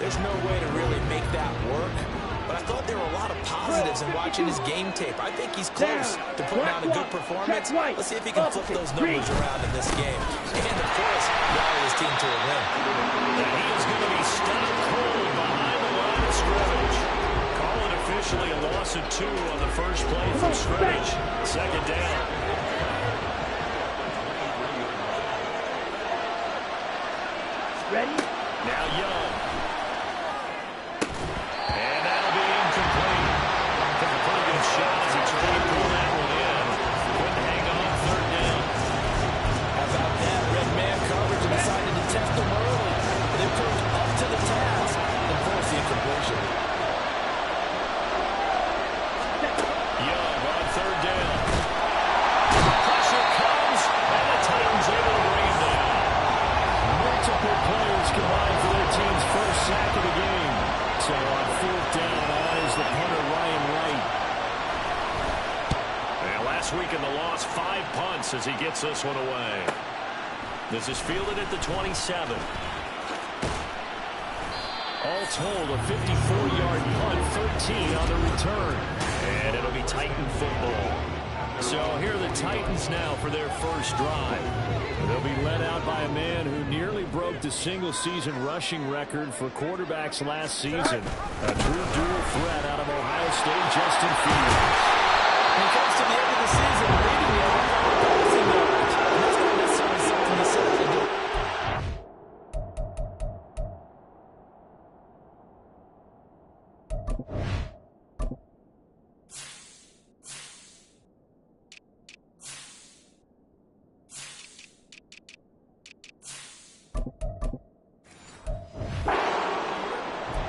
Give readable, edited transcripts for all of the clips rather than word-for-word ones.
There's no way to really make that work. But I thought there were a lot of positives in watching his game tape. I think he's close to putting out a good performance. Let's see if he can flip those numbers around in this game. And, of course, rally his team to a win. And he is going to be stopped cold behind the line of scrimmage. Call it officially a loss of 2 on the first play from scrimmage. Second down. Ready? Now Young. And that'll be incomplete. Took a pretty good shot as he tried to pull that one in. Couldn't hang on third down. How about that? Red man coverage and decided to test them early. They proved up to the task and forced the incompletion. Young on third down. Pressure comes, and the Titans able to bring him down. Multiple players combined for their team's first sack of the game. So on fourth down, is the punter Ryan Wright. And last week in the loss, 5 punts as he gets this one away. This is fielded at the 27. All told, a 54-yard punt, 13 on the return. And it'll be Titan football. So here are the Titans now for their first drive. They'll be led out by a man who nearly broke the single-season rushing record for quarterbacks last season. A true dual threat out of Ohio State, Justin Fields. When it comes to the end of the season, leading the passing yards. And that's not necessarily something to set to do.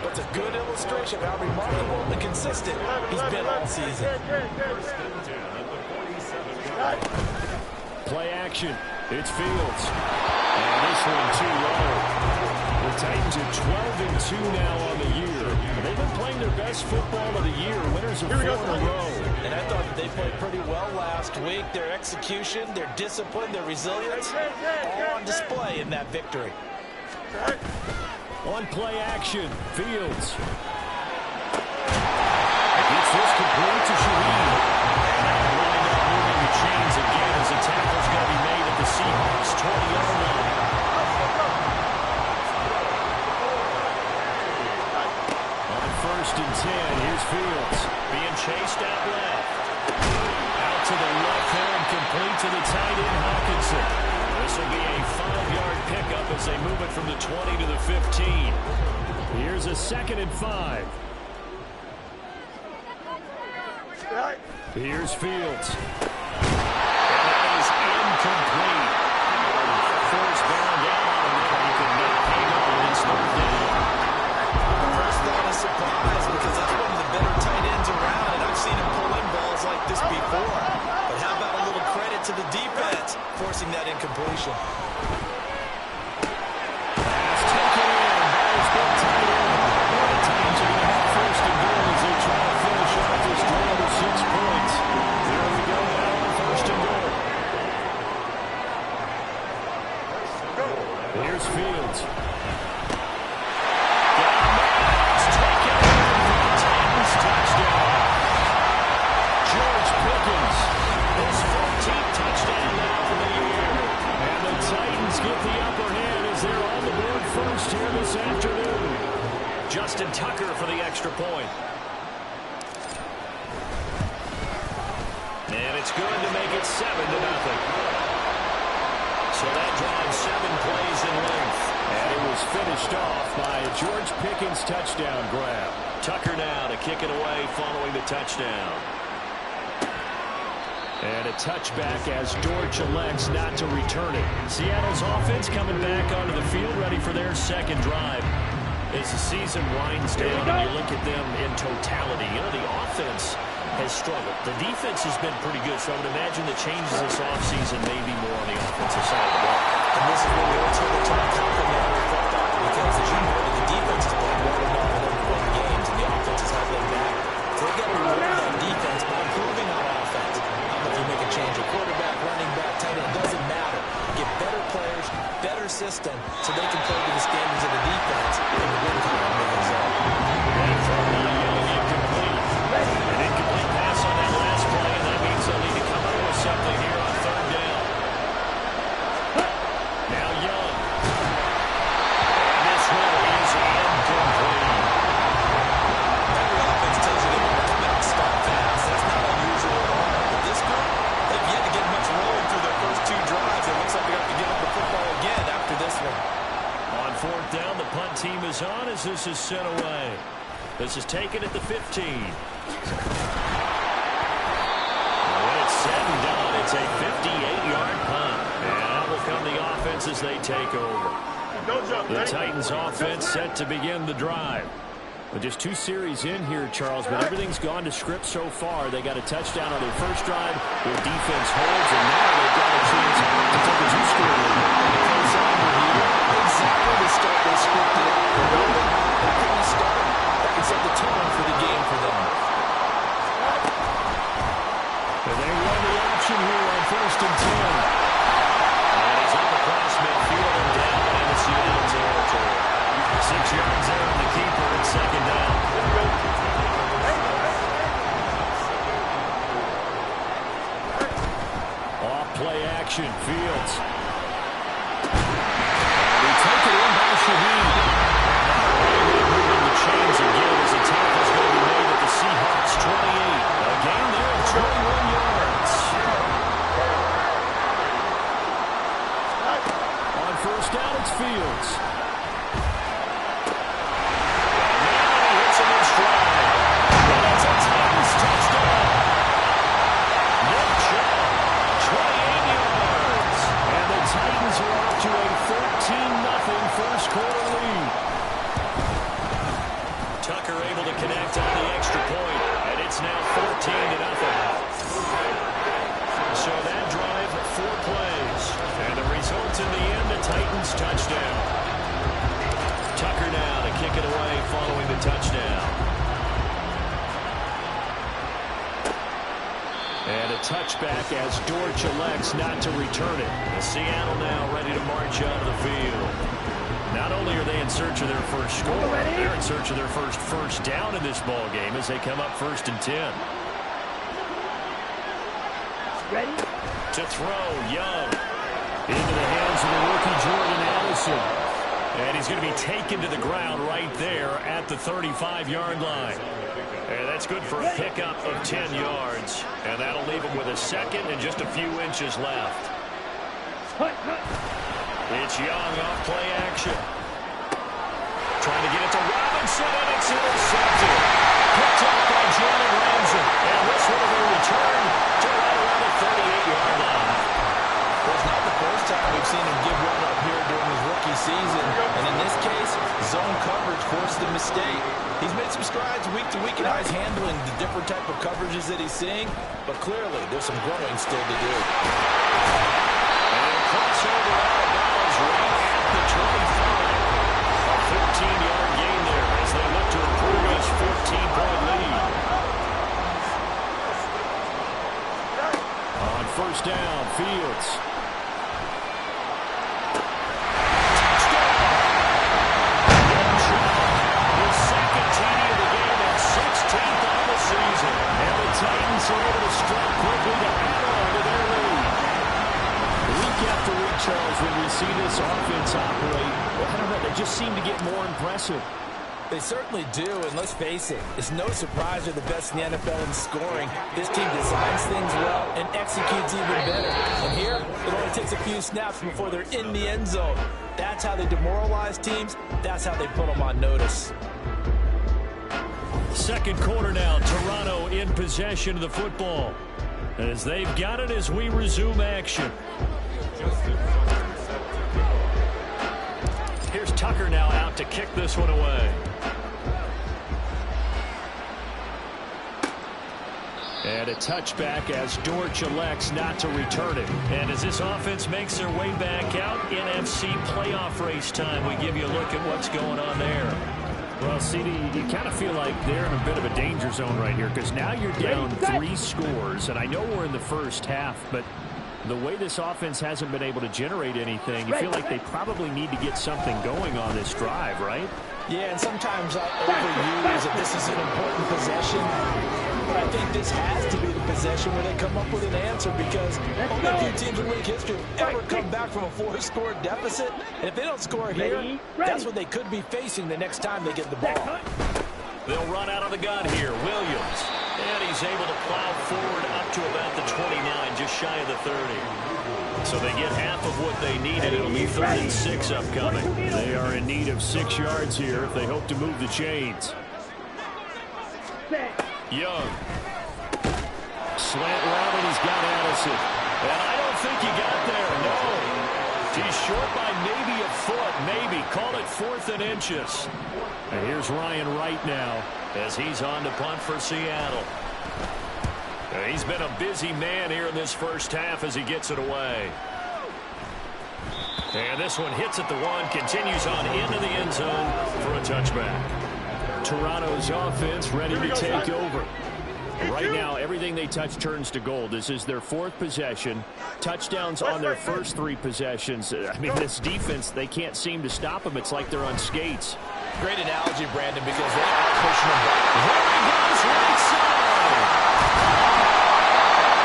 That's a good illustration of how remarkable and consistent he's been all season. Play action. It's Fields. And this one too low. The Titans are 12-2 now on the year. They've been playing their best football of the year. Winners of 4 in a row. And I thought that they played pretty well last week. Their execution, their discipline, their resilience, all on display in that victory. On play action, Fields. Gets this complete to Shaheed. And wind up moving the chains again as the tackle's going to be made at the Seahawks 20-yard line. On first and 10, here's Fields. Being chased out left. Out to the left hand, complete to the tight end, Hawkinson. This will be a 5-yard pickup as they move it from the 20 to the 15. Here's a 2nd and 5. Here's Fields. And that is incomplete. Forced down on him, but he could not hang on and it's third down. First thought is surprise because that's one of the better tight ends around, and I've seen him pull in balls like this before. But how about a little credit to the defense forcing that incompletion? Pass taken in. Ball's been tight end. The Titans are going to have first and goal as they try to finish off this drive with 6 points. Here we go now on first and goal. Here's Fields. It's taken in for the Titans touchdown. George Pickens, his 14th touchdown now for the year. And the Titans get the upper hand as they're on the board first here this afternoon. Justin Tucker for the extra point. And it's good to make it 7-0. So that drives 7 plays in length. And it was finished off by a George Pickens touchdown grab. Tucker now to kick it away following the touchdown. And a touchback as Dortch elects not to return it. Seattle's offense coming back onto the field, ready for their second drive. As the season winds down and you look at them in totality, you know, the offense has struggled. The defense has been pretty good, so I would imagine the changes this offseason may be more on the offensive side of the ball. And this is where we ultimately turn the compliment and reflect on, because as you noted, the defense has played well enough for them to win games, and the offense has held them back. So they've got to reward that defense by improving on offense. If you make a change, a quarterback, running back, tight end, doesn't matter. Get better players, better system, so they can play to the standards of the defense and win time. pass is sent away. This is taken at the 15. When it's said and done, it's a 58-yard punt. And out will come the offense as they take over. The Titans offense set to begin the drive. Well, just 2 series in here, Charles, but everything's gone to script so far. They got a touchdown on their first drive. Their defense holds, and now they've got a chance to take a 2-score lead. Exactly to start their scripted out. That can set the tone for the game for them. And they run the option here on 1st and 10. And he's up across midfield and down in the Seattle territory. 6 yards there on the keeper at 2nd down. Off play action, Fields. And we take it in by Shaheed. Moving the chains again as the tackle's going to be made at the Seahawks 28. A gain there of 21 yards. On 1st down, it's Fields. Tucker able to connect on the extra point, and it's now 14-0. So that drive, 4 plays, and the result in the end, a Titans touchdown. Tucker now to kick it away following the touchdown. And a touchback as Dortch elects not to return it. Seattle now ready to march out of the field. Not only are they in search of their first score, they're in search of their first down in this ball game as they come up 1st and 10. Ready? To throw, Young. Into the hands of the rookie Jordan Addison. And he's going to be taken to the ground right there at the 35-yard line. And that's good for a pickup of 10 yards. And that'll leave him with a 2nd and just a few inches left. It's Young off play action. Trying to get it to Robinson, and it's intercepted. Picked up by Jalen Ramsey. And this one will be returned to right around the 38-yard line. Well, it's not the first time we've seen him give one up here during his rookie season. And in this case, zone coverage forced a mistake. He's made some strides week to week, and he's handling the different type of coverages that he's seeing. But clearly, there's some growing still to do. And a crossover out of bounds right at the 25. A 14-yard gain there as they look to improve his 14-point lead. On 1st down, Fields. Titans are able to strike quickly to add on to their lead. Week after week, Charles, when we see this offense operate, well, I don't know, they just seem to get more impressive. They certainly do, and let's face it, it's no surprise they're the best in the NFL in scoring. This team designs things well and executes even better. And here, it only takes a few snaps before they're in the end zone. That's how they demoralize teams. That's how they put them on notice. 2nd quarter now, Toronto in possession of the football as they've got it as we resume action. Here's Tucker now out to kick this one away. And a touchback as Dortch elects not to return it. And as this offense makes their way back out, NFC playoff race time, we give you a look at what's going on there. Well, CD, you kind of feel like they're in a bit of a danger zone right here because now you're down 3 scores, and I know we're in the first half, but the way this offense hasn't been able to generate anything, you feel like they probably need to get something going on this drive, right? Yeah, and sometimes I overuse that this is an important possession, but I think this has to be the possession where they come up with an answer because only a few teams in league history have ever come back from a 4-score deficit, and if they don't score here, that's what they could be facing the next time they get the ball. They'll run out of the gun here. Williams. And he's able to plow forward up to about the 29, just shy of the 30. So they get half of what they needed. It'll be 3rd and 6 upcoming. They are in need of 6 yards here if they hope to move the chains. Young. Slant route, and he's got Addison. And I don't think he got there, no. He's short by maybe a foot, maybe. Call it 4th and inches. And here's Ryan Wright now as he's on to punt for Seattle. He's been a busy man here in this first half as he gets it away. And this one hits at the 1, continues on into the end zone for a touchback. Toronto's offense ready to take over. Right now, everything they touch turns to gold. This is their 4th possession. Touchdowns on their first 3 possessions. I mean, this defense, they can't seem to stop them. It's like they're on skates. Great analogy, Brandon, because they are pushing them back. There he goes, right side.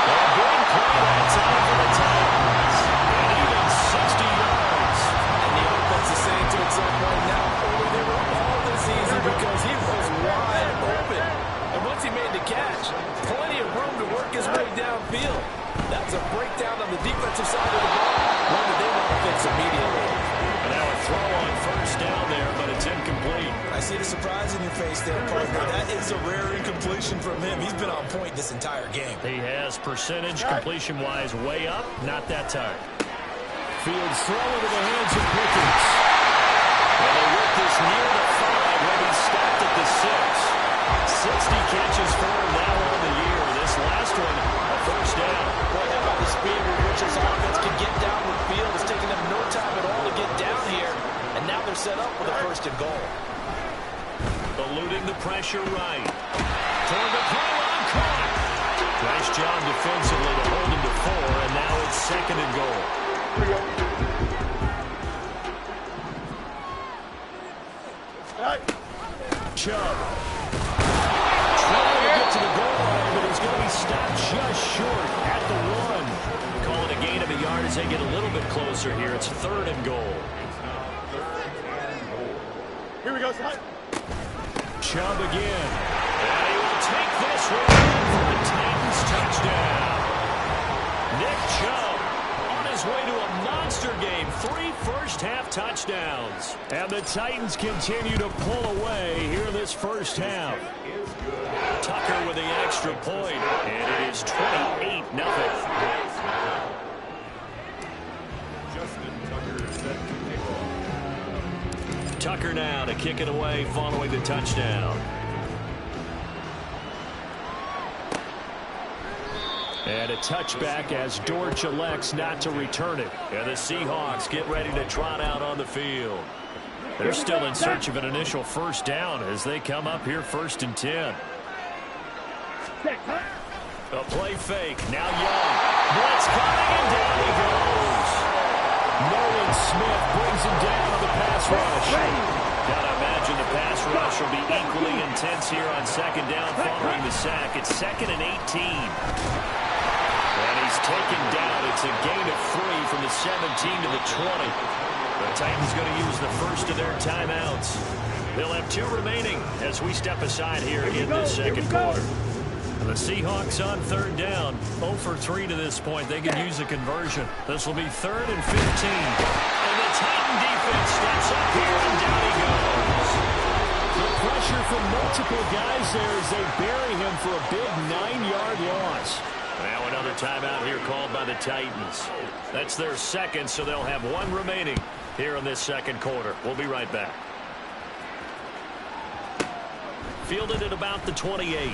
A big play that time for the Titans. And even 60 yards. And the offense is saying to itself right now, they were all this easy because he was wide open. And once he made the catch, plenty of room to work his way downfield. That's a breakdown on the defensive side of the ball. One that they want to fix immediately. And now a throw on first down there, but it's incomplete. I see the surprise in your face there, partner. That is a rare incompletion from him. He's been on point this entire game. He has percentage completion-wise way up, not that time. Fields throw into the hands of Pickens. And they work this near the 5 when he's stopped at the 6. 60 catches for him now on the year. This last one, a first down. Boy, how about the speed with which this offense can get down the field? It's taken them no time at all to get down here. And now they're set up with a 1st and goal. Eluding the pressure right. Toward the pylon, caught. Nice job defensively to hold him to 4, and now it's 2nd and goal. Chubb. Trying to get to the goal line, but he's going to be stopped just short at the 1. Call it a gain of a yard as they get a little bit closer here. It's 3rd and goal. Here we go, son. Chubb again. And he will take this one for a Titans touchdown. Nick Chubb on his way to a monster game. 3 first-half touchdowns. And the Titans continue to pull away here in this first half. Tucker with the extra point, and it is 28-0. Tucker now to kick it away following the touchdown. And a touchback as Dortch elects not to return it. And the Seahawks get ready to trot out on the field. They're still in search of an initial first down as they come up here 1st and 10. A play fake. Now Young. Blitz coming, and down he goes. Nolan Smith brings him down on the pass rush. Gotta imagine the pass rush will be equally intense here on 2nd down following the sack. It's 2nd and 18. And he's taken down. It's a gain of 3 from the 17 to the 20. The Titans going to use the first of their timeouts. They'll have 2 remaining as we step aside here in this 2nd quarter. The Seahawks on 3rd down. 0 for 3 to this point. They can use a conversion. This will be 3rd and 15. And the Titan defense steps up here, and down he goes. The pressure from multiple guys there as they bury him for a big 9-yard loss. Now another timeout here called by the Titans. That's their 2nd, so they'll have 1 remaining here in this 2nd quarter. We'll be right back. Fielded at about the 28.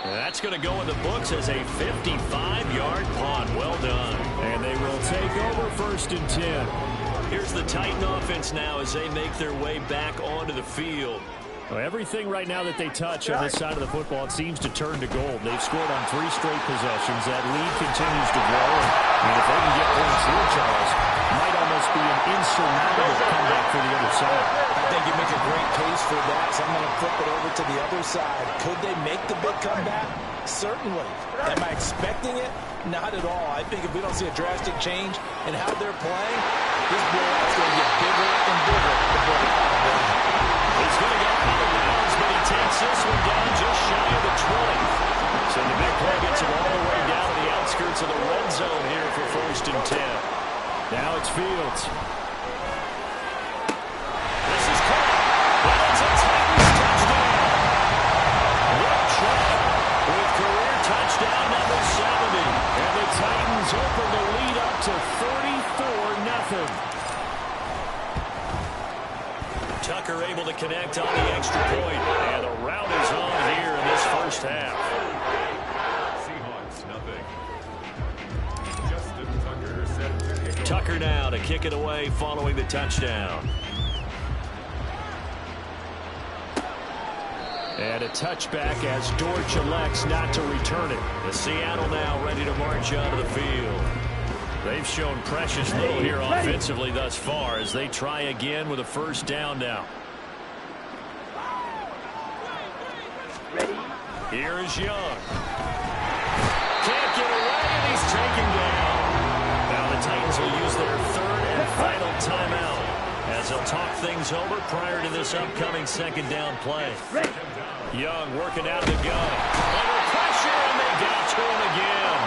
That's going to go in the books as a 55-yard punt. Well done. And they will take over 1st and 10. Here's the Titan offense now as they make their way back onto the field. Well, everything right now that they touch on this side of the football, it seems to turn to gold. They've scored on 3 straight possessions. That lead continues to grow. And if they can get points here, Charles, it might almost be an insurmountable comeback for the other side. I think you make a great case for that, so I'm going to flip it over to the other side. Could they make the big comeback? Certainly. Am I expecting it? Not at all. I think if we don't see a drastic change in how they're playing, this blowout's going to get bigger and bigger before the final. He's going to go out of bounds, but he takes Now it's Fields. This is caught. And it's a Titans touchdown. Nick Chubb with career touchdown number 70. And the Titans open the lead up to 34-0. Tucker able to connect on the extra point. And the route is on here in this first half. Seahawks, nothing. Justin Tucker set to kick off. Tucker now to kick it away following the touchdown. And a touchback as Dortch elects not to return it. The Seattle now ready to march onto the field. They've shown precious little here offensively thus far as they try again with a first down now. Ready? Here is Young. Can't get away, and he's taken down. Now the Titans will use their third and final timeout as they'll talk things over prior to this upcoming second down play. Young working out of the gun. Under pressure, and they got to him again.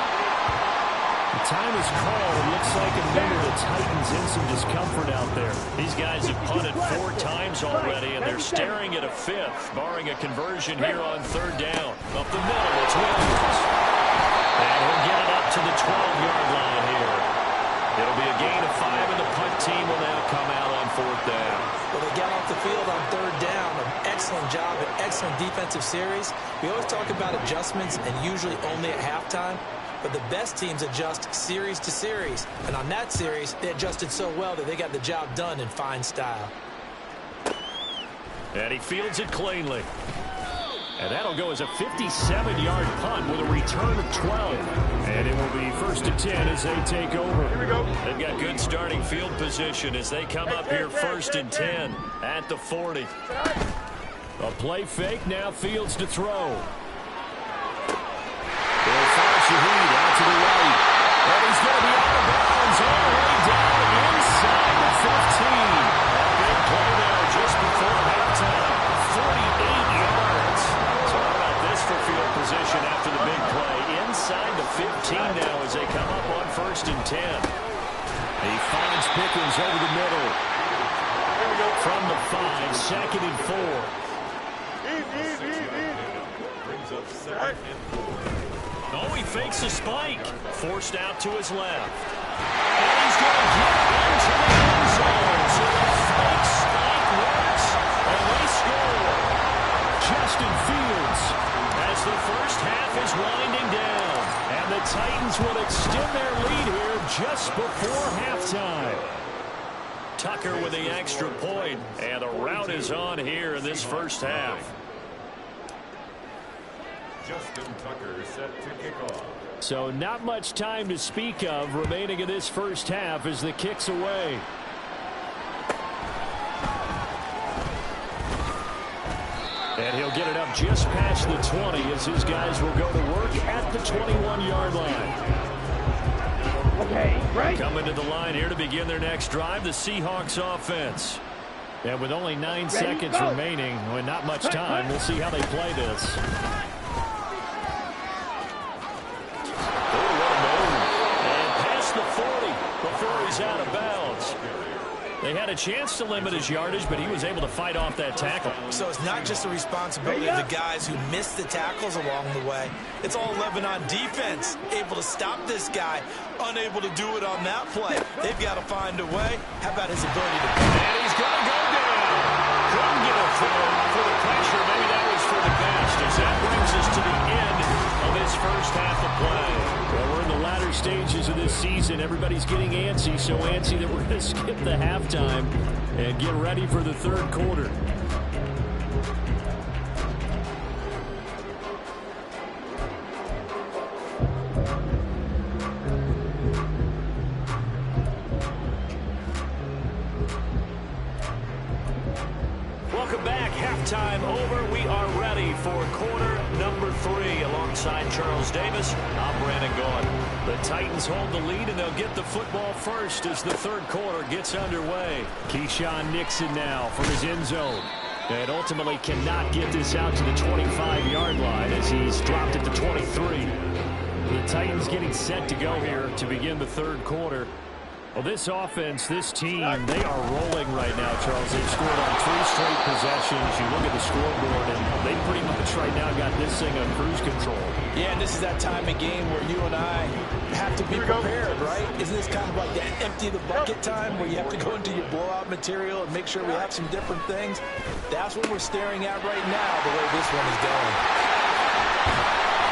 The time is called. It looks like a member of the Titans in some discomfort out there. These guys have punted 4 times already, and they're staring at a 5th, barring a conversion here on third down. Up the middle, it's Williams. And he'll get it up to the 12-yard line here. It'll be a gain of 5, and the punt team will now come out on fourth down. Well, they got off the field on third down. An excellent job, an excellent defensive series. We always talk about adjustments, and usually only at halftime. But the best teams adjust series to series. And on that series, they adjusted so well that they got the job done in fine style. And he fields it cleanly. And that'll go as a 57-yard punt with a return of 12. And it will be first and 10 as they take over. Here we go. They've got good starting field position as they come up here first and 10 at the 40. A play fake, now Fields to throw. Shaheed out to the right. And he's going to be out of bounds all the way down inside the 15. A big play there just before halftime. 48 yards. So how about this for field position after the big play? Inside the 15 now as they come up on first and 10. He finds Pickens over the middle. From the 5, second and 4. Brings up second and 4. Oh, he fakes a spike. Forced out to his left. And he's going to get into the end zone. So the fake spike works, and they score. Justin Fields as the first half is winding down. And the Titans will extend their lead here just before halftime. Tucker with the extra point, and the route is on here in this first half. Justin Tucker set to kick off. So not much time to speak of remaining in this first half as the kick's away. And he'll get it up just past the 20 as his guys will go to work at the 21-yard line. Okay, right. Coming to the line here to begin their next drive, the Seahawks offense. And with only 9 seconds remaining, with not much time, we'll see how they play this. Before he's out of bounds. They had a chance to limit his yardage, but he was able to fight off that tackle. So it's not just the responsibility of the guys who missed the tackles along the way. It's all 11 on defense. Able to stop this guy, unable to do it on that play. They've got to find a way. How about his ability to... And he's going to go down. Couldn't get a throw for the pressure. Maybe that was for the best, as that brings us to the end of this first half of play. Well, we're in the latter stages of this season. Everybody's getting antsy, so antsy that we're going to skip the halftime and get ready for the third quarter. Welcome back. Halftime over. We are ready for quarter number 3. Alongside Charles Davis, I'm Brandon Gaughan. The Titans hold the lead, and they'll get the football first as the third quarter gets underway. Keyshawn Nixon now from his end zone. And ultimately cannot get this out to the 25-yard line as he's dropped at the 23. The Titans getting set to go here to begin the third quarter. Well, this offense, this team, they are rolling right now, Charles. They've scored on 3 straight possessions. You look at the scoreboard, and they pretty much right now got this thing on cruise control. Yeah, and this is that time of game where you and I have to be prepared, right? Isn't this kind of like that empty the bucket time where you have to go into your blowout material and make sure we have some different things? That's what we're staring at right now, the way this one is going.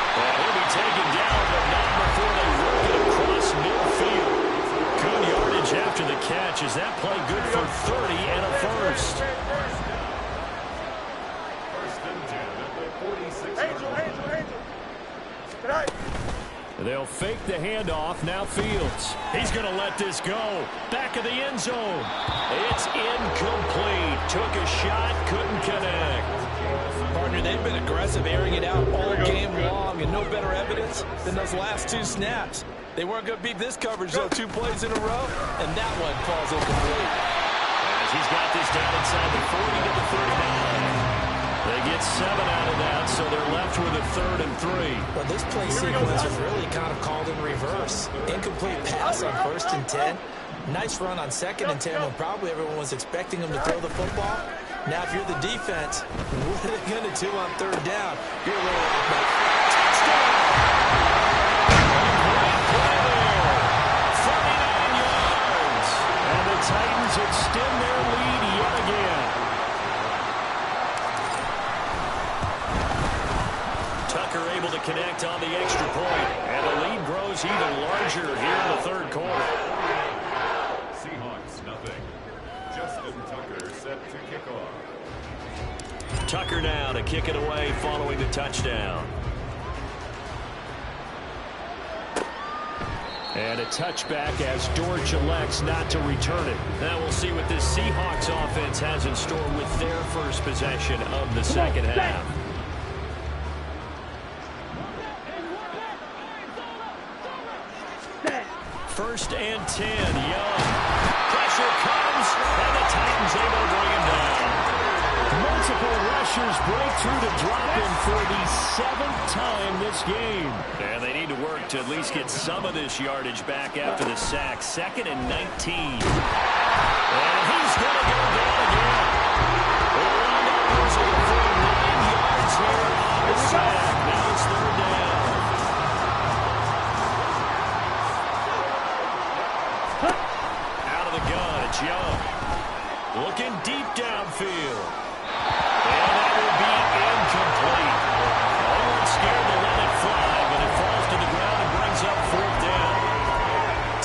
Well, he'll be taken down, but not before they work it across midfield. Good yardage after the catch. Is that play good for 30 and a first? They'll fake the handoff. Now Fields. He's going to let this go. Back of the end zone. It's incomplete. Took a shot, couldn't connect. Partner, they've been aggressive, airing it out all game long, and no better evidence than those last 2 snaps. They weren't going to beat this coverage, though, 2 plays in a row, and that one falls incomplete. As he's got this down inside the 40 to the 39. They get 7 out of that, so they're left with a 3rd and 3. Well, this play sequence is really kind of called in reverse. Incomplete pass on 1st and 10. Nice run on 2nd and 10 when probably everyone was expecting him to throw the football. Now, if you're the defense, what are they going to do on 3rd down? You're a little off, but touchdown! Great play there. 39 yards. And the Titans extend their lead yet again. Tucker able to connect on the extra point, and the lead grows even larger here in the 3rd quarter. Seahawks, nothing. Justin Tucker set to kick off. Tucker now to kick it away following the touchdown. And a touchback as Dortch elects not to return it. Now we'll see what this Seahawks offense has in store with their first possession of the 2nd half. First and 10, Young. Pressure comes, and the Titans able to bring him down. Multiple rushers break through to drop him for the 7th time this game. And they need to work to at least get some of this yardage back after the sack. 2nd and 19. And he's going to go down again. They wind up losing a full 9 yards here on the sack. Now it's 3rd down. Young looking deep downfield, and that will be incomplete. No one scared to let it fly, but it falls to the ground and brings up 4th down.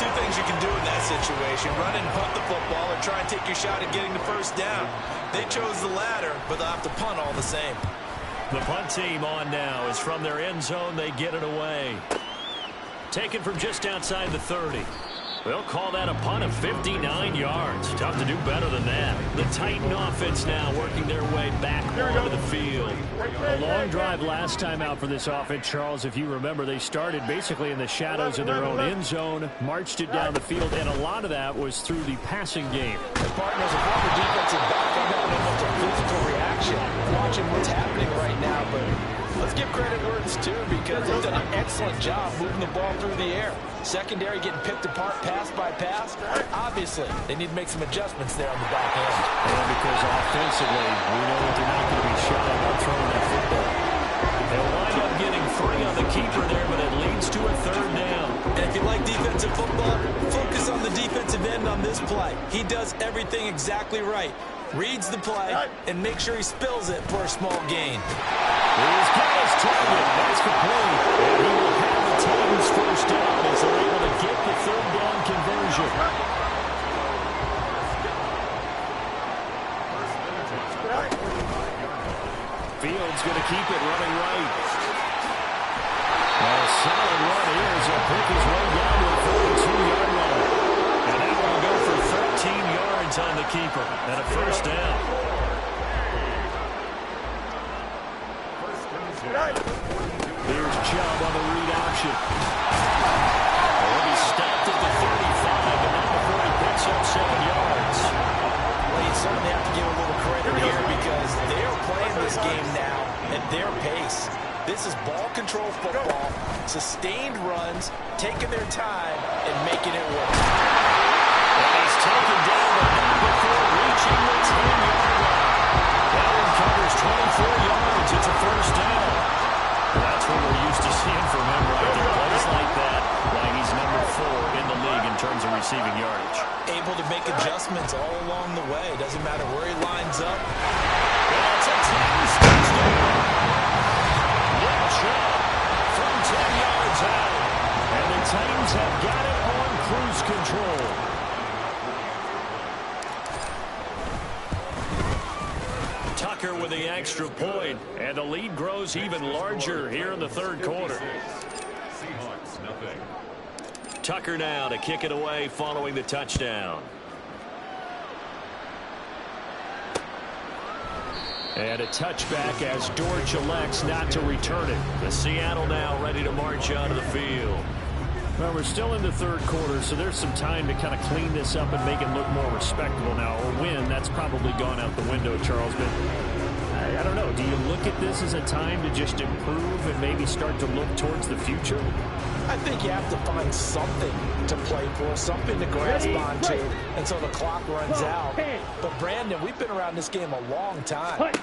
2 things you can do in that situation: run and punt the football, or try and take your shot at getting the 1st down. They chose the latter, but they'll have to punt all the same. The punt team on now is from their end zone. They get it away, taken from just outside the 30. They'll call that a punt of 59 yards. Tough to do better than that. The Titan offense now working their way back onto the field. A long drive last time out for this offense, Charles. If you remember, they started basically in the shadows of their own end zone, marched it down the field, and a lot of that was through the passing game. The partners, a former defensive back, I'm having almost a physical reaction watching what's happening right now, but let's give credit where it's due, because they've done an excellent job moving the ball through the air. Secondary getting picked apart pass by pass. Obviously, they need to make some adjustments there on the back end. And because offensively, we know that they're not going to be shy about throwing that football. They'll wind up getting 3 on the keeper there, but it leads to a 3rd down. And if you like defensive football, focus on the defensive end on this play. He does everything exactly right. Reads the play and make sure he spills it for a small gain. He's got his target. That's complete. And he will have the Titans 1st down as they're able to get the 3rd down conversion. Fields going to keep it running right. A solid run here as he'll pick his way down to the 42-yard line. And that will go for 13 yards on the keeper and a 1st down. Here's Chubb on the read option. He'll be stopped at the 35, but not before he picks up 7 yards. Well, you certainly have to give a little credit here, because they are playing this game now at their pace. This is ball control football, sustained runs, taking their time, and making it work. And he's taken down, but not before reaching the 10-yard line. That one covers 24 yards. It's a first down. That's what we're used to seeing from him right there. Plays like that, why he's number 4 in the league in terms of receiving yardage. Able to make adjustments all along the way. Doesn't matter where he lines up. That's a Titans touchdown. Nick Chubb from 10 yards out. And the Titans have got it on cruise control. Tucker with the extra point, and the lead grows even larger here in the third quarter. Seahawks, nothing. Tucker now to kick it away following the touchdown. And a touchback as Dortch elects not to return it. The Seattle now ready to march out of the field. Well, we're still in the third quarter, so there's some time to kind of clean this up and make it look more respectable now. A win, that's probably gone out the window, Charles. But I don't know. Do you look at this as a time to just improve and maybe start to look towards the future? I think you have to find something to play for, something to grasp onto until the clock runs out. But, Brandon, we've been around this game a long time.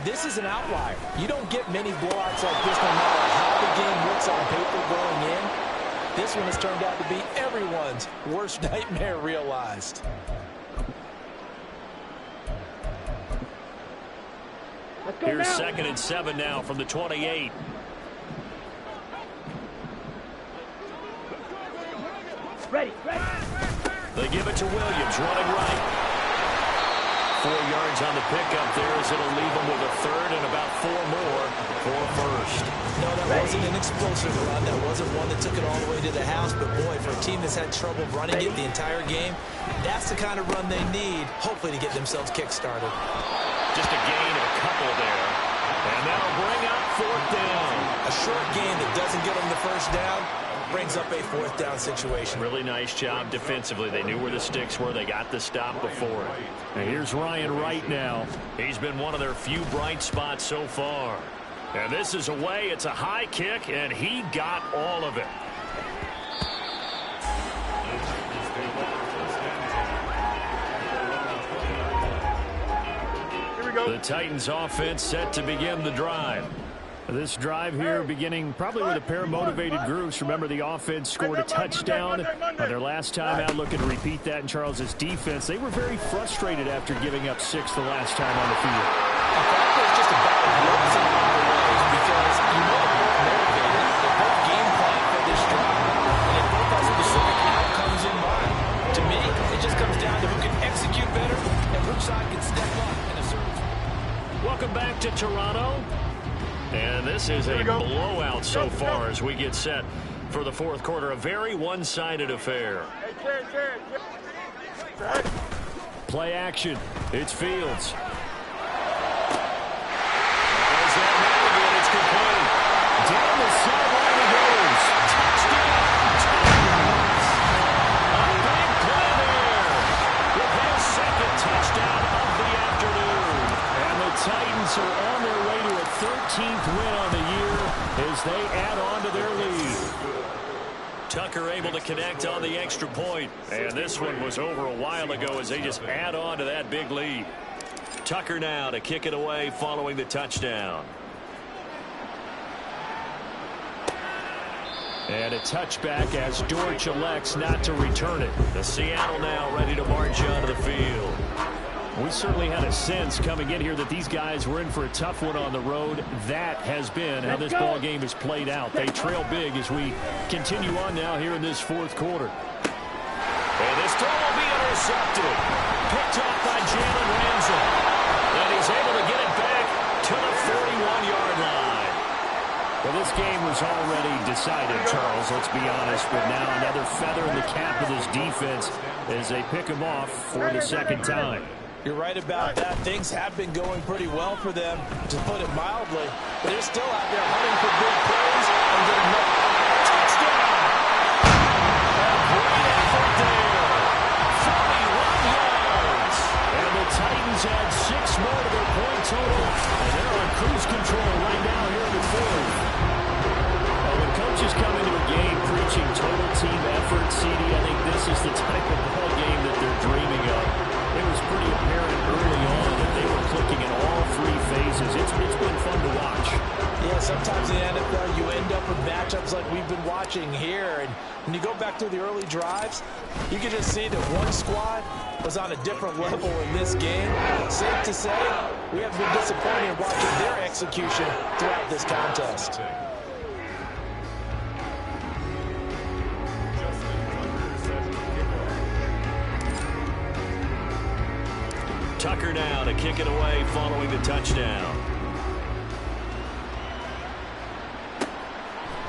This is an outlier. You don't get many blowouts like this no matter how the game looks on paper going in. This one has turned out to be everyone's worst nightmare realized. Here's 2nd and 7 now from the 28. Ready. They give it to Williams, running right. 4 yards on the pickup there as it'll leave them with a third and about 4 more for first. No, that wasn't an explosive run. That wasn't one that took it all the way to the house. But, boy, for a team that's had trouble running it the entire game, that's the kind of run they need, hopefully, to get themselves kick-started. Just a gain of a couple there. And that'll bring up 4th down. A short gain that doesn't get them the first down brings up a 4th down situation. Really nice job defensively. They knew where the sticks were. They got the stop before it. And here's Ryan Wright now. He's been one of their few bright spots so far. And this is away. It's a high kick, and he got all of it. Here we go. The Titans offense set to begin the drive. This drive here beginning probably with a pair of motivated groups. Remember, the offense scored a touchdown on their last time out, looking to repeat that in Charles's defense. They were very frustrated after giving up 6 the last time on the field. In fact, it's just a battle of words in a lot of ways because you know they're both motivated. They're both game plan for this drive, and they both have specific outcomes in mind. To me, it just comes down to who can execute better and which side can step up in a certain. Welcome back to Toronto. And this is a blowout so far as we get set for the fourth quarter. A very one-sided affair. Play action. It's Fields. There's that man again. It's complete. Down the sideline he goes. Touchdown, Titans. A big play there with his 2nd touchdown of the afternoon. And the Titans are on their way to a 13th win on the year as they add on to their lead. Tucker able to connect on the extra point. And this one was over a while ago as they just add on to that big lead. Tucker now to kick it away following the touchdown. And a touchback as Dortch elects not to return it. The Seattle now ready to march onto the field. We certainly had a sense coming in here that these guys were in for a tough one on the road. That has been how this ball game has played out. They trail big as we continue on now here in this fourth quarter. And this throw will be intercepted. Picked off by Jalen Ramsey. And he's able to get it back to the 41-yard line. Well, this game was already decided, Charles, let's be honest. But now another feather in the cap of this defense as they pick him off for the 2nd time. You're right about that. Things have been going pretty well for them, to put it mildly. But they're still out there hunting for big plays and getting no touchdown. A great effort there. 41 yards. And the Titans add 6 more to their point total. And they're on cruise control right now here in the fourth. Well, when coaches come into a game preaching total team effort, CD, I think this is the type of ball game that they're dreaming of. It was pretty apparent early on that they were clicking in all three phases. It's been fun to watch. Yeah, sometimes in the NFL you end up with matchups like we've been watching here. And when you go back through the early drives, you can just see that one squad was on a different level in this game. Safe to say, we have been disappointed in watching their execution throughout this contest. Tucker now to kick it away following the touchdown.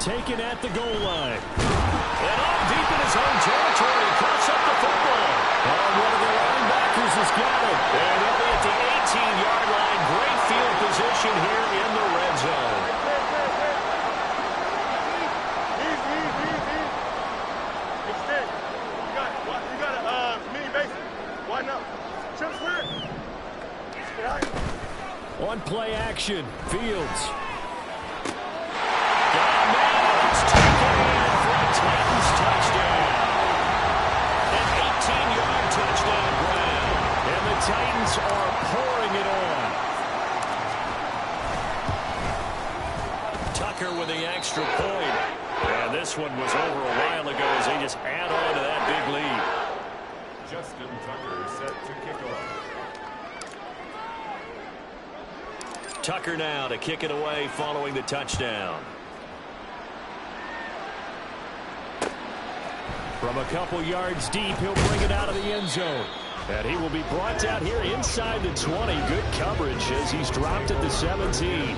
Taken at the goal line. And on deep in his own territory, cuts up the football. And one of the linebackers has got it. And he'll be at the 18-yard line. Great field position here in the red zone. Extend. You got a mini base. Why not? Trips weird. On play action, Fields. Titans touchdown. An 18-yard touchdown grab. And the Titans are pouring it on. Tucker with the extra point. And this one was over a while ago as they just add on to that big lead. Justin Tucker set to kick off. Tucker now to kick it away following the touchdown. From a couple yards deep, he'll bring it out of the end zone. And he will be brought down here inside the 20. Good coverage as he's dropped at the 17.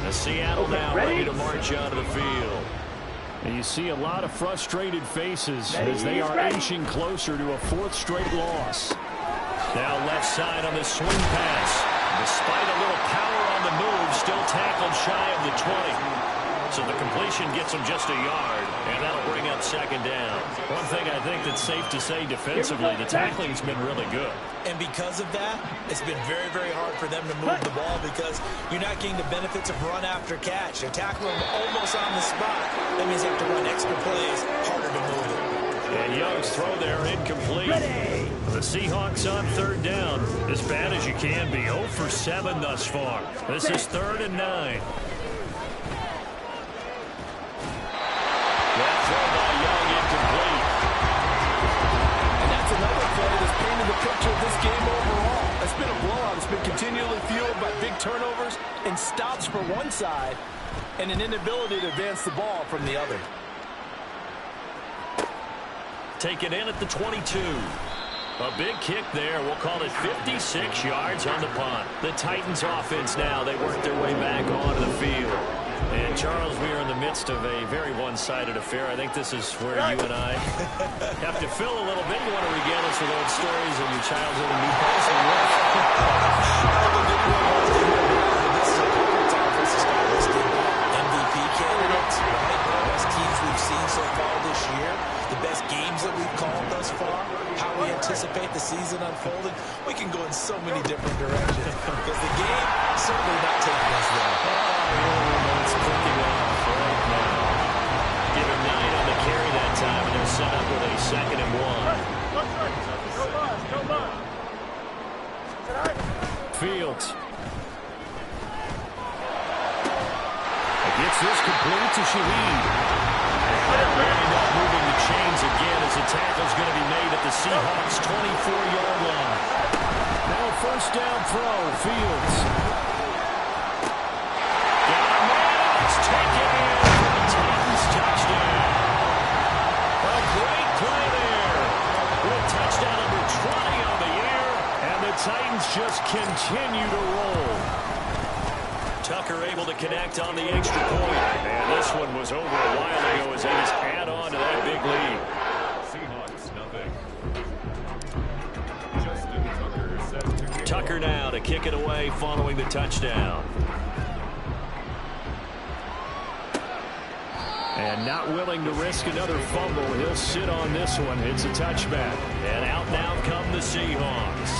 The Seattle now ready to march onto the field. And you see a lot of frustrated faces as they are inching closer to a fourth straight loss. Now left side on the swing pass. Despite a little power on the move, still tackled shy of the 20. So the completion gets him just a yard, and that'll bring up second down. One thing I think that's safe to say defensively, the tackling's been really good. And because of that, it's been very, very hard for them to move the ball because you're not getting the benefits of run after catch. They're tackling them almost on the spot. That means you have to run extra plays, harder to move it. And Young's throw there incomplete. The Seahawks on third down. As bad as you can be. 0 for 7 thus far. This is 3rd and 9. That throw by Young incomplete. And that's another play that's painted the picture of this game overall. It's been a blowout. It's been continually fueled by big turnovers and stops for one side and an inability to advance the ball from the other. Taken in at the 22. A big kick there. We'll call it 56 yards on the punt. The Titans offense now. They work their way back onto the field. And, Charles, we are in the midst of a very one-sided affair. I think this is where you and I have to fill a little bit. You want to regale us with old stories of your childhood in New Boston. This is a perfect time for us to start listing MVP candidates, right? The best teams we've seen so far this year, the best games that we've called thus far, how we anticipate the season unfolding. We can go in so many different directions because the game is certainly not taking us there. It's clicking off right now. Give him 9 on the carry that time, and they're set up with a 2nd and 1. Fields. Gets this complete to Shaheed. And they end up moving the chains again as the tackle's going to be made at the Seahawks' 24-yard line. Now a first down throw, Fields. Got a man, and it's taken in for the Titans touchdown. A great play there. With touchdown number 20 on the air, and the Titans just continue to roll. Tucker able to connect on the extra point. And this one was over a while ago as they just add on to that big lead. Seahawks, nothing. Justin Tucker set to kick. Tucker now to kick it away following the touchdown. And not willing to risk another fumble. He'll sit on this one. It's a touchback. And out now come the Seahawks.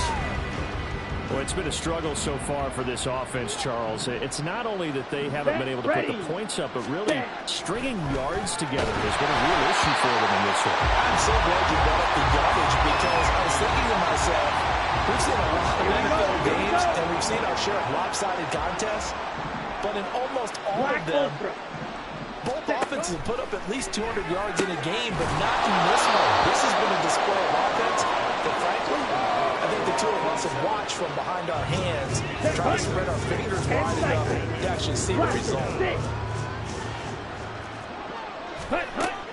Well, it's been a struggle so far for this offense, Charles. It's not only that they haven't been able to put the points up, but really stringing yards together has been a real issue for them in this one. I'm so glad you brought up the yardage because I was thinking to myself, we've seen a lot of NFL games and we've seen our share of lopsided contests, but in almost all of them, both offenses have put up at least 200 yards in a game, but not in this one. This has been a display of offense that, frankly, I think the two of us have watched from behind our hands, trying to spread our fingers wide enough to actually see the result.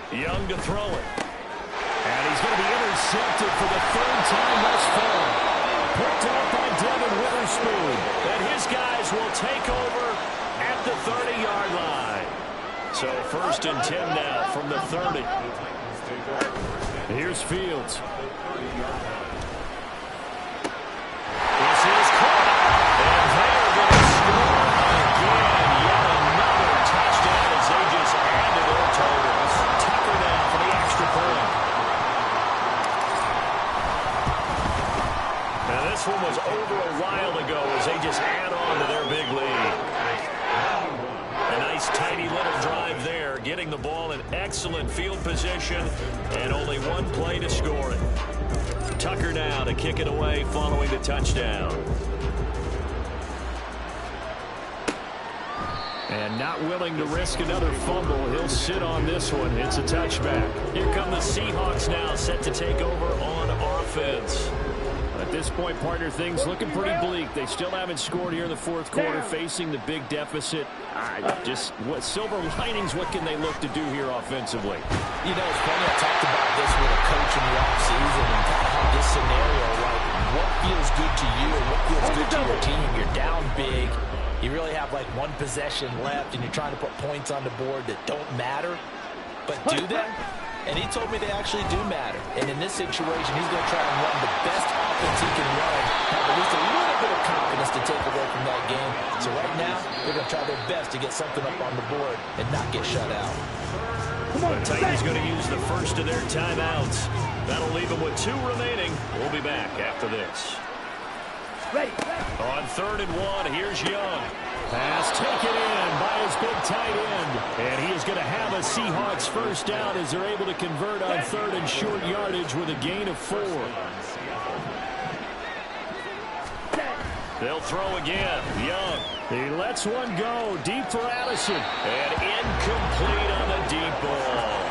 Young to throw it. And he's going to be intercepted for the third time thus far. Picked up by Devin Witherspoon. And his guys will take over at the 30-yard line. So 1st and 10 now from the 30. Here's Fields. This is caught. And they're going to score again. Yet another touchdown as they just added their totals. Tucker down for the extra point. Now this one was over a while ago as they just add on to their big lead. A nice tidy little drive there, getting the ball in excellent field position and only one play to score it. Tucker now to kick it away following the touchdown. And not willing to risk another fumble. He'll sit on this one. It's a touchback. Here come the Seahawks now, set to take over on offense. At this point, partner, things looking pretty bleak. They still haven't scored here in the fourth quarter, facing the big deficit. Just what silver linings, what can they look to do here offensively? You know, it's funny, I talked about this with a coach in the offseason and kind of had this scenario, like what feels good to you and what feels good to your team. You're down big. You really have like one possession left and you're trying to put points on the board that don't matter, but do them? And he told me they actually do matter. And in this situation, he's going to try and run the best offense he can run, have at least a little bit of confidence to take away from that game. So right now, they're going to try their best to get something up on the board and not get shut out. The Titans going to use the first of their timeouts. That'll leave them with 2 remaining. We'll be back after this. On 3rd and 1, here's Young. Pass taken in by his big tight end. And he is going to have a Seahawks first down as they're able to convert on 3rd and short yardage with a gain of 4. They'll throw again. Young. He lets one go deep for Addison. And incomplete on the deep ball.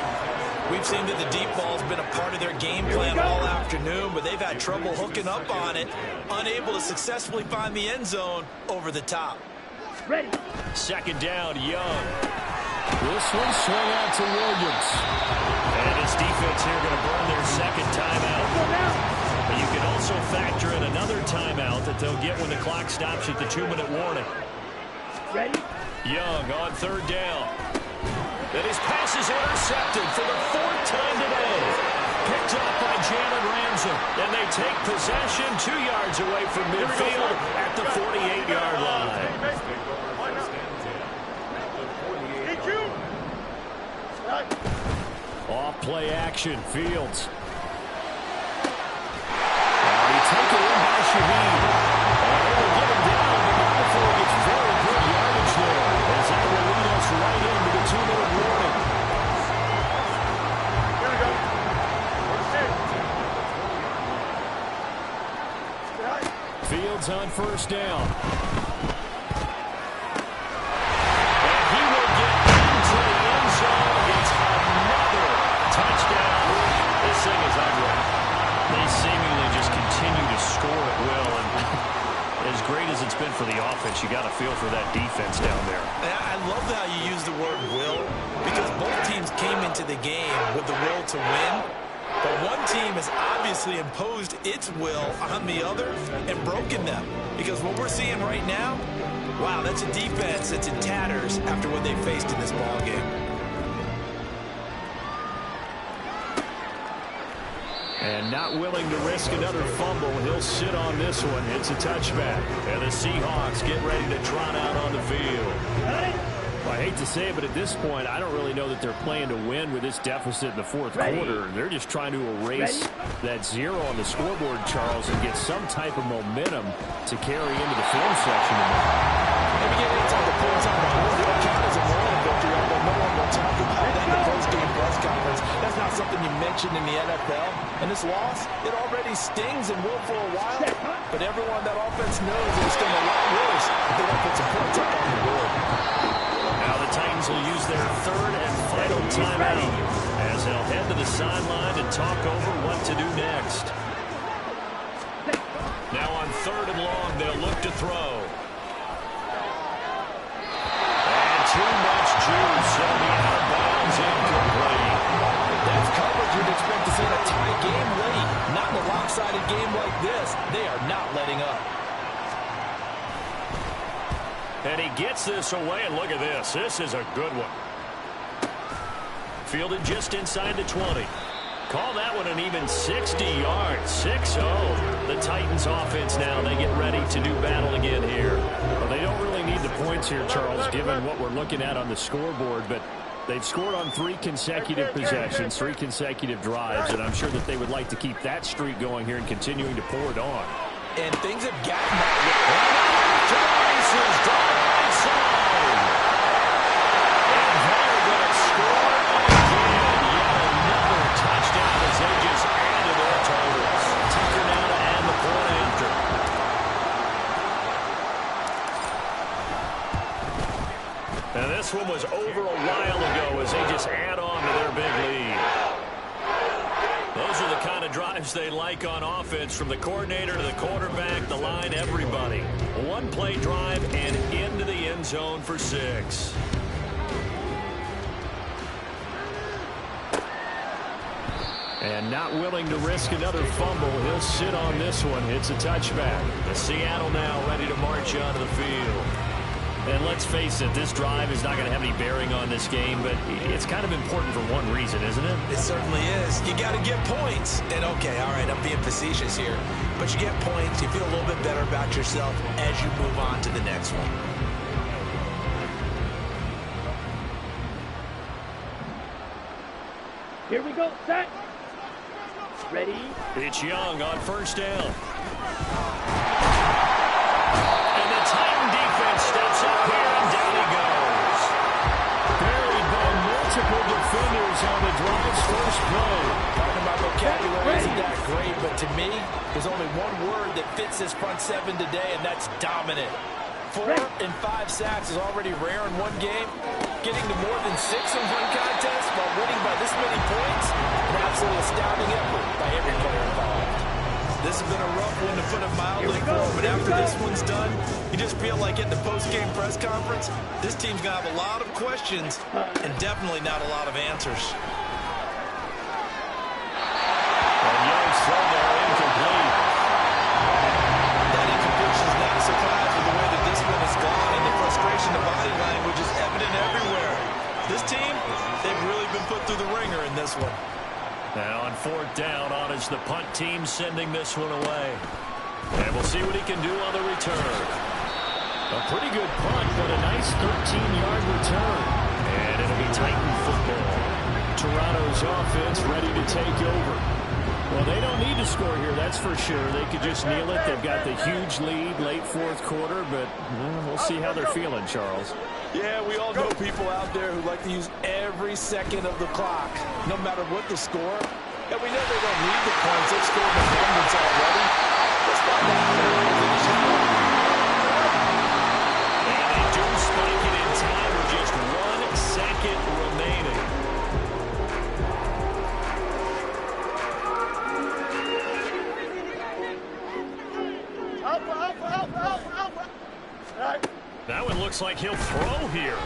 We've seen that the deep ball's been a part of their game plan all afternoon, but they've had trouble hooking up on it, unable to successfully find the end zone over the top. Ready. 2nd down, Young. This one swung out to Williams. And his defense here going to burn their 2nd timeout. But you can also factor in another timeout that they'll get when the clock stops at the 2-minute warning. Ready. Young on 3rd down. And his pass is intercepted for the 4th time today. Picked up by Jalen Ramsey. And they take possession 2 yards away from midfield at the 48-yard line. Off play action, Fields. And he taken in by Shaheed. And they will get him down, but not before he gets very good yardage there. As that will lead us right into the 2-minute warning. Here we go. Fields on 1st down. Thing is ugly. They seemingly just continue to score at will, and as great as it's been for the offense, you got to feel for that defense down there. I love how you use the word will, because both teams came into the game with the will to win, but one team has obviously imposed its will on the other and broken them, because what we're seeing right now, wow, that's a defense that's in tatters after what they faced in this ballgame. And not willing to risk another fumble, he'll sit on this one. It's a touchback. And the Seahawks get ready to trot out on the field. I hate to say it, but at this point, I don't really know that they're playing to win with this deficit in the fourth quarter. They're just trying to erase that 0 on the scoreboard, Charles, and get some type of momentum to carry into the film section. Maybe get any type of points on the board. It'll count as a moral victory, although no one will talk about that in the post-game press conference. That's not something you mentioned in the NFL. And this loss, it already stings and will for a while. But everyone on that offense knows it'll sting a lot worse if they don't put some points up on the board. Now the Titans will use their third and final timeout as they'll head to the sideline and talk over what to do next. Now on 3rd and long, they'll look to throw. And too much juice. It'll be out of bounds, incomplete. That's coverage you'd expect to see in a tie game late. Not in a lopsided game like this. They are not letting up. And he gets this away, and look at this. This is a good one. Fielded just inside the 20. Call that one an even 60 yards. 6-0. The Titans offense now, they get ready to do battle again here. Well, they don't really need the points here, Charles, given what we're looking at on the scoreboard, but they've scored on 3 consecutive possessions, 3 consecutive drives, and I'm sure that they would like to keep that streak going here and continuing to pour it on. And things have gotten that way. To the races, drive right side. And they're going to score again. Yet another touchdown as they just added their totals. Tucker now to add the point after. And this one was over a while ago as they just add on to their big lead. Those are the kind of drives they like on offense, from the coordinator to the quarterback, the line, everybody. One-play drive and into the end zone for 6. And not willing to risk another fumble. He'll sit on this one. It's a touchback. The Seattle now ready to march onto the field. And let's face it, this drive is not going to have any bearing on this game, but it's kind of important for one reason, isn't it? It certainly is. You got to get points. And okay, all right, I'm being facetious here, but you get points, you feel a little bit better about yourself as you move on to the next one. Here we go, set. Ready? It's Young on 1st down. And the Titan defense steps up here, and down he goes. Buried by multiple defenders on the drive's first play. Talking about vocabulary isn't that great, but to me, there's only one word that fits this front 7 today, and that's dominant. 4 and 5 sacks is already rare in one game. Getting to more than 6 in one contest while winning by this many points, an absolutely astounding effort by every player involved. This has been a rough one, to put it mildly, but after this one's done, you just feel like at the post-game press conference, this team's going to have a lot of questions and definitely not a lot of answers. And Young's throw there incomplete. That incompletion is not a surprise with the way that this one has gone, and the frustration, the body language is evident everywhere. This team, they've really been put through the ringer in this one. Now on 4th down, on is the punt team sending this one away. And we'll see what he can do on the return. A pretty good punt, but a nice 13-yard return. And it'll be Titan football. Toronto's offense ready to take over. Well, they don't need to score here, that's for sure. They could just kneel it. They've got the huge lead late 4th quarter, but we'll see how they're feeling, Charles. Yeah, we all know people out there who like to use every second of the clock, no matter what the score. And we know they don't need the points. They've scored in abundance already. Let's find out how they're going to finish it. And they do spike it in time with just 1 second remaining. That one looks like he'll throw here.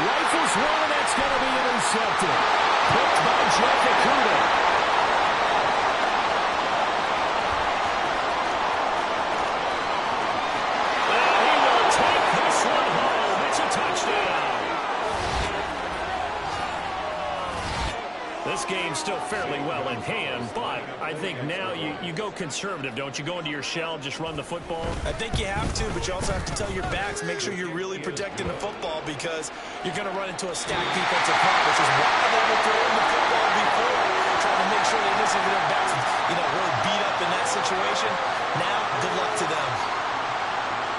Rifles one, and that's going to be intercepted. Picked by Jeff Okuda. And he will take this one home. It's a touchdown. This game still fairly well in hand, but I think now you go conservative, don't you? Go into your shell, just run the football? I think you have to, but you also have to tell your backs, make sure you're really protecting the football because you're going to run into a stacked defensive front, which is why they were throwing the football before, trying to make sure they listen to their backs, really beat up in that situation. Now, good luck to them.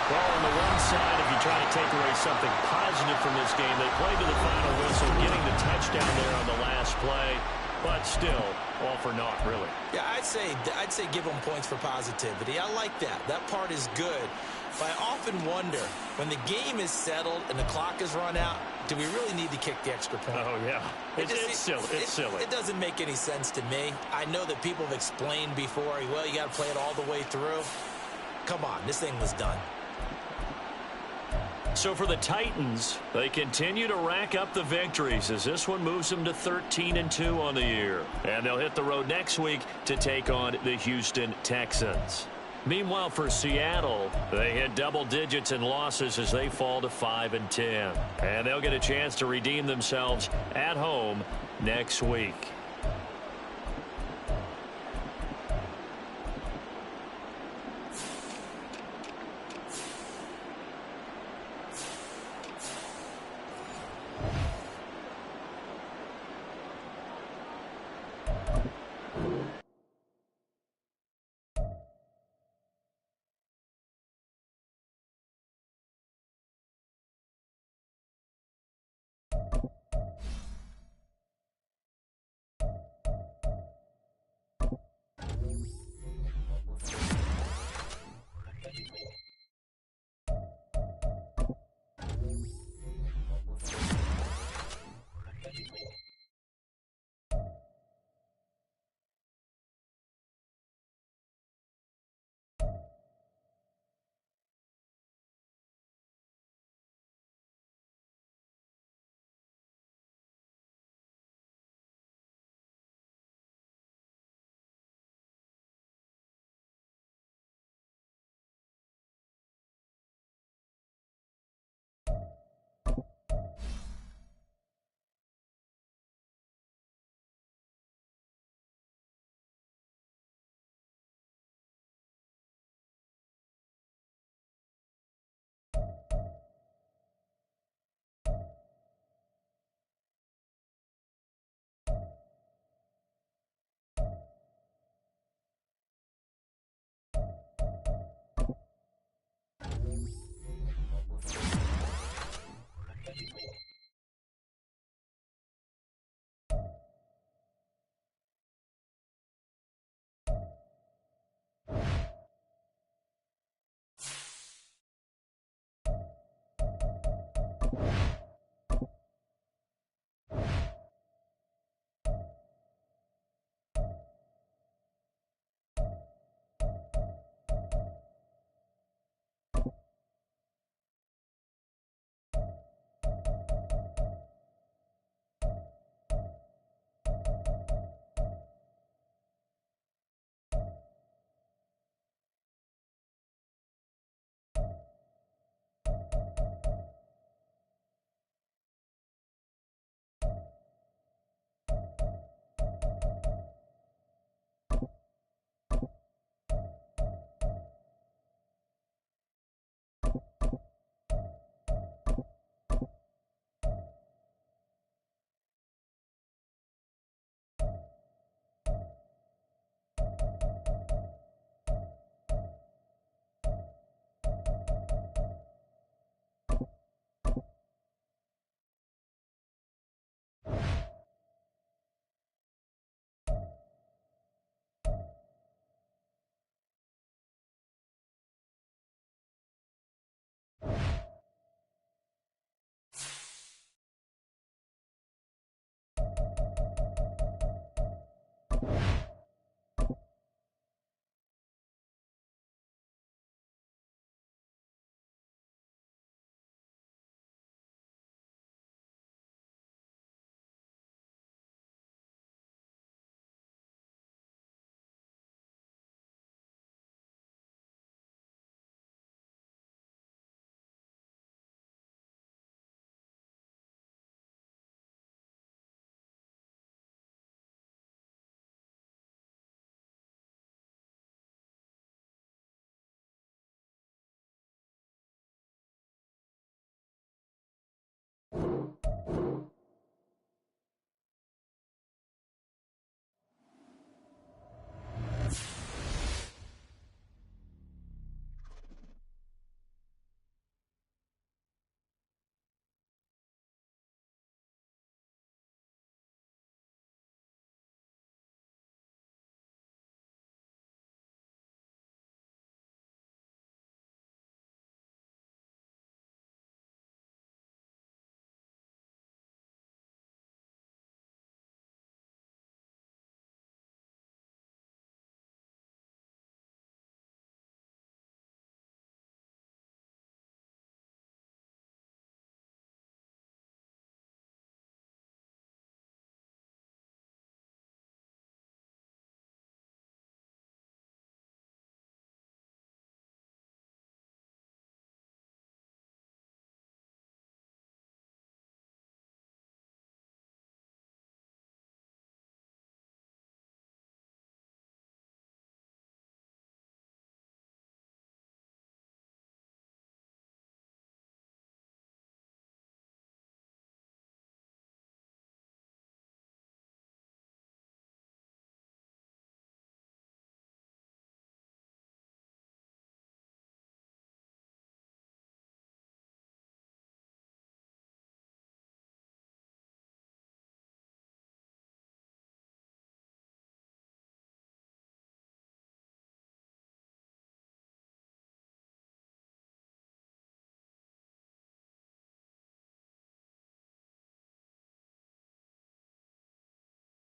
Well, on the one side, if you try to take away something positive from this game, they played to the final whistle, getting the touchdown there on the last play, but still, all for naught, really. Yeah, I'd say give them points for positivity. I like that. That part is good. But I often wonder, when the game is settled and the clock is run out, do we really need to kick the extra point? Oh, yeah. It's silly. It's silly. It doesn't make any sense to me. I know that people have explained before, well, you got to play it all the way through. Come on, this thing was done. So for the Titans, they continue to rack up the victories as this one moves them to 13-2 on the year. And they'll hit the road next week to take on the Houston Texans. Meanwhile, for Seattle, they hit double digits in losses as they fall to 5-10. And they'll get a chance to redeem themselves at home next week.